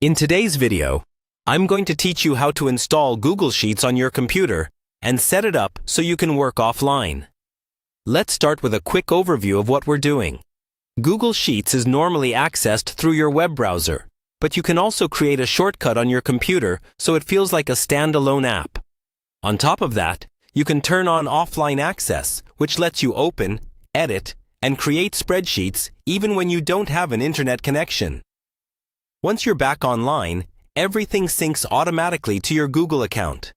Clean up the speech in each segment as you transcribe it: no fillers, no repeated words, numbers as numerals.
In today's video, I'm going to teach you how to install Google Sheets on your computer and set it up so you can work offline. Let's start with a quick overview of what we're doing. Google Sheets is normally accessed through your web browser, but you can also create a shortcut on your computer so it feels like a standalone app. On top of that, you can turn on offline access, which lets you open, edit, and create spreadsheets even when you don't have an internet connection. Once you're back online, everything syncs automatically to your Google account.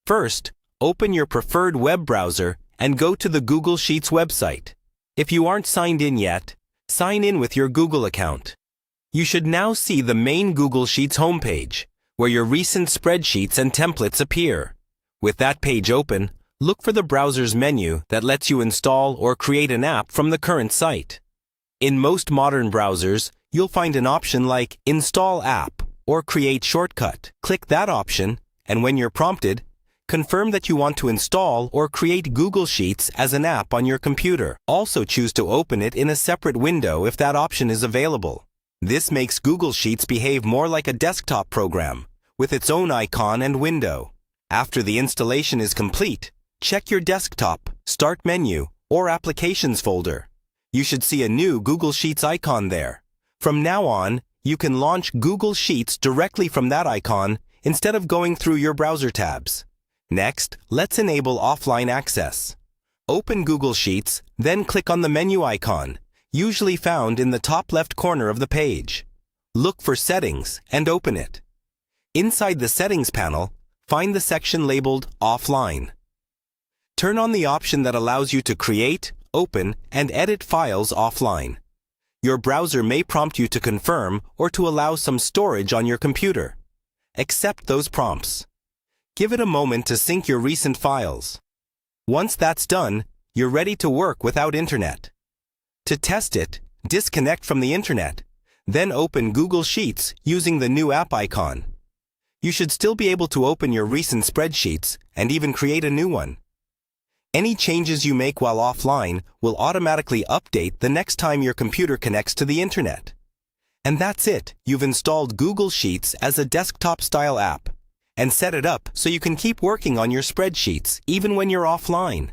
First, open your preferred web browser and go to the Google Sheets website. If you aren't signed in yet, sign in with your Google account. You should now see the main Google Sheets homepage, where your recent spreadsheets and templates appear. With that page open, look for the browser's menu that lets you install or create an app from the current site. In most modern browsers, you'll find an option like Install App or Create Shortcut. Click that option, and when you're prompted, confirm that you want to install or create Google Sheets as an app on your computer. Also choose to open it in a separate window if that option is available. This makes Google Sheets behave more like a desktop program, with its own icon and window. After the installation is complete, check your desktop, Start menu, or Applications folder. You should see a new Google Sheets icon there. From now on, you can launch Google Sheets directly from that icon instead of going through your browser tabs. Next, let's enable offline access. Open Google Sheets, then click on the menu icon, usually found in the top left corner of the page. Look for Settings and open it. Inside the Settings panel, find the section labeled Offline. Turn on the option that allows you to create, open, and edit files offline. Your browser may prompt you to confirm or to allow some storage on your computer. Accept those prompts. Give it a moment to sync your recent files. Once that's done, you're ready to work without internet. To test it, disconnect from the internet, then open Google Sheets using the new app icon. You should still be able to open your recent spreadsheets and even create a new one. Any changes you make while offline will automatically update the next time your computer connects to the internet. And that's it. You've installed Google Sheets as a desktop-style app and set it up so you can keep working on your spreadsheets even when you're offline.